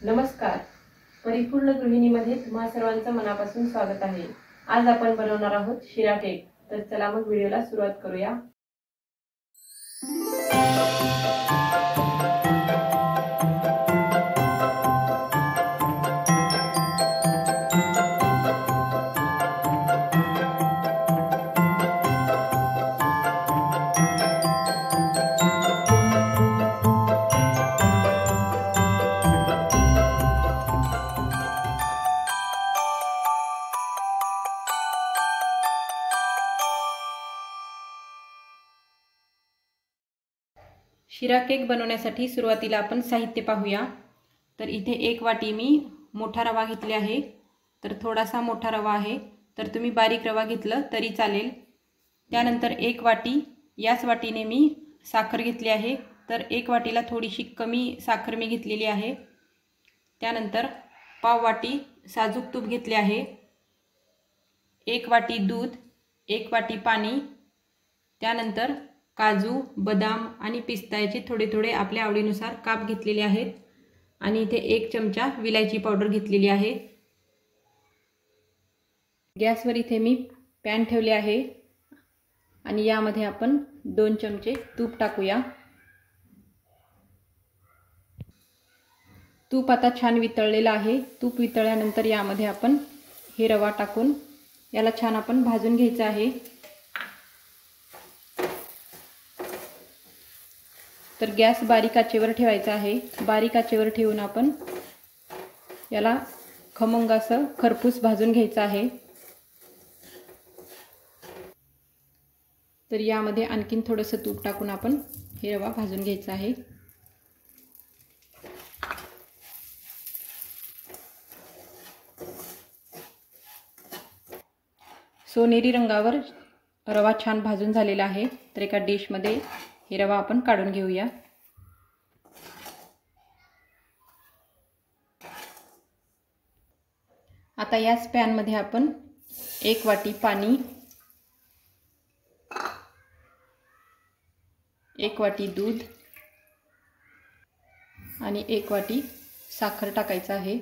नमस्कार. परिपूर्ण गृहिणीमध्ये तुम्हा सर्वांचं मनापासून स्वागत आहे. आज आपण बनवणार आहोत शिरा केक. तर चला मग व्हिडिओला सुरुवात करूया. शिरा केक बनवण्यासाठी सुरुवातीला आपण साहित्य पाहूया. तर इथे 1 वाटी मी मोठा रवा घेतले आहे. तर थोडासा मोठा रवा आहे, तर तुम्ही बारीक रवा घेतलं तरी चालेल. त्यानंतर 1 वाटी याच वाटीने मी साखर घेतली आहे. तर 1 वाटीला थोडीशी कमी साखर मी घेतलेली आहे. त्यानंतर पाव वाटी साजूक तूप घेतले आहे. 1 वाटी दूध, 1 वाटी पाणी, त्यानंतर काजू, बदाम आणि पिस्ता याचे थोडे थोडे आपल्या आवडीनुसार काप घेतलेले आहेत. आणि इथे 1 चमचा विलायची पावडर घेतलेली आहे. गॅसवर इथे मी पॅन ठेवले आहे आणि यामध्ये आपण 2 चमचे तूप टाकूया. तूप आता छान वितळलेलं आहे. तूप वितळल्यानंतर यामध्ये आपण हे रवा टाकून याला छान आपण भाजून घ्यायचं आहे. तर गॅस बारीक आचेवर ठेवायचा आहे. बारीक आचेवर ठेवून आपण याला खमंग असं खरपूस भाजून घ्यायचं आहे. तर यामध्ये आणखीन थोडंसं तूप टाकून आपण हे रवा भाजून घ्यायचा आहे. सोनेरी रंगावर रवा छान भाजून झालेला आहे. तर एका डिशमध्ये हे रवा आपण काढून घेऊया. आता याच पॅनमध्ये आपण 1 वाटी पाणी, 1 वाटी दूध आणि 1 वाटी साखर टाकायचं आहे.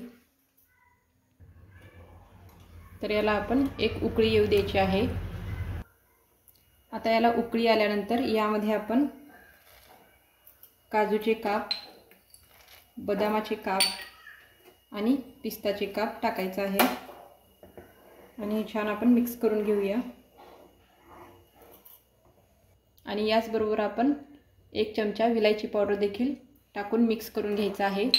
तर याला आपण एक उकळी येऊ द्यायची आहे. आता याला उकळी आल्यानंतर यामध्ये आपण काजूचे काप, बदामाचे काप आणि पिस्ताचे काप टाकायचे आहे आणि हे छान आपण मिक्स करून घेऊया. आणि याचबरोबर आपण 1 चमचा विलायची पावडर देखील टाकून मिक्स करून घ्यायचा आहे.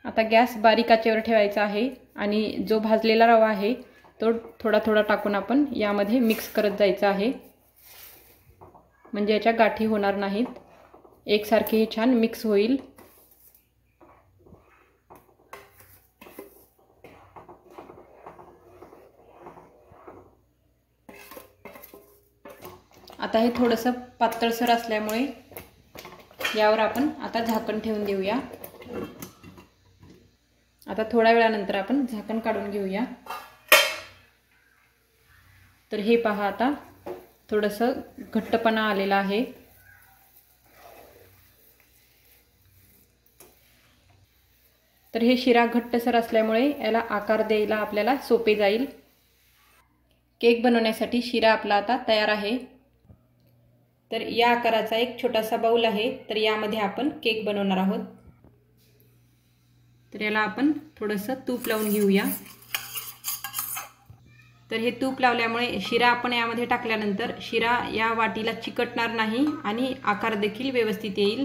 आता गॅस बारीक आचेवर ठेवायचा आहे आणि जो भाजलेला रवा आहे तो थोडा थोडा टाकून आपण यामध्ये मिक्स करत जायचं आहे, म्हणजे याच्या गाठी होणार नाहीत. एकसारखे हे छान मिक्स होईल. आता हे थोडंसं पातळसर असल्यामुळे यावर आपण आता झाकण ठेवून देऊया. आता थोड्या वेळानंतर आपण झाकण काढून घेऊया. तर हे पहा, आता थोडंसं घट्टपणा आलेला आहे. तर हे शिरा घट्टसर असल्यामुळे याला आकार द्यायला आपल्याला सोपे जाईल. केक बनवण्यासाठी शिरा आपला आता तयार आहे. तर या आकाराचा एक छोटासा बाउल आहे. तर यामध्ये आपण केक बनवणार आहोत. तर याला आपण थोडंसं तूप लावून घेऊया. तर हे तूप लावल्यामुळे शिरा आपण यामध्ये टाकल्यानंतर शिरा या वाटीला चिकटणार नाही आणि आकार देखील व्यवस्थित येईल.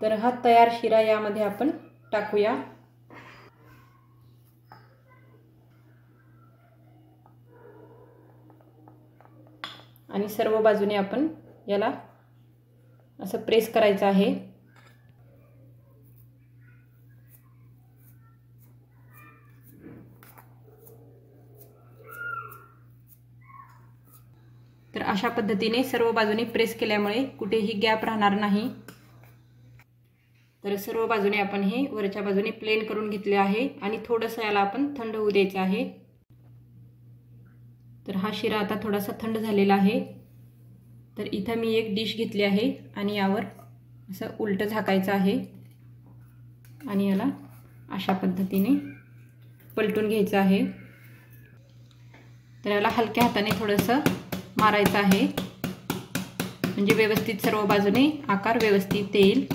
तर हा तयार शिरा यामध्ये आपण टाकूया. आणि सर्व बाजूने आपण याला असं प्रेस करायचं आहे. तर अशा पद्धतीने सर्व बाजूने प्रेस केल्यामुळे कुठेही गॅप राहणार नाही. तर सर्व बाजूने आपण हे वरच्या बाजूने प्लेन करून घेतले आहे आणि थोडंसं याला आपण थंड होऊ द्यायचं आहे. तर हा शिरा आता थोडासा थंड झालेला आहे. तर इथं मी एक डिश घेतली आहे आणि यावर असं उलटं झाकायचं आहे आणि याला अशा पद्धतीने पलटून घ्यायचं आहे। तर याला हलक्या हाताने थोडंसं मारायचं आहे म्हणजे व्यवस्थित सर्व बाजूने आकार व्यवस्थित येईल।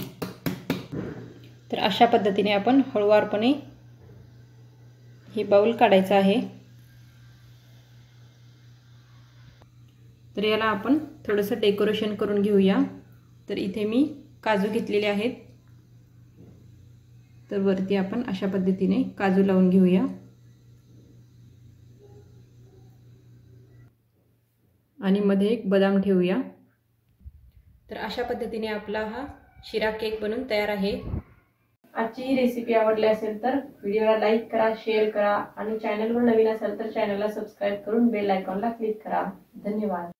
तर अशा पद्धतीने आपण हळूवारपणे हे बाउल काढायचं आहे। तर याला आपण थोडंसं डेकोरेशन करून घेऊया। तर इथे मी काजू घेतलेले आहेत, तर वरती आपण अशा पद्धतीने काजू लावून घेऊया आणि मध्ये एक बदाम ठेवूया। तर अशा पद्धतीने आपला हा शिरा केक बनून तयार आहे। आजची ही रेसिपी आवडली असेल तर व्हिडिओला लाईक करा, शेअर करा आणि चॅनलवर नवीन असाल तर चॅनलला सबस्क्राईब करून बेल आयकॉनला क्लिक करा। धन्यवाद।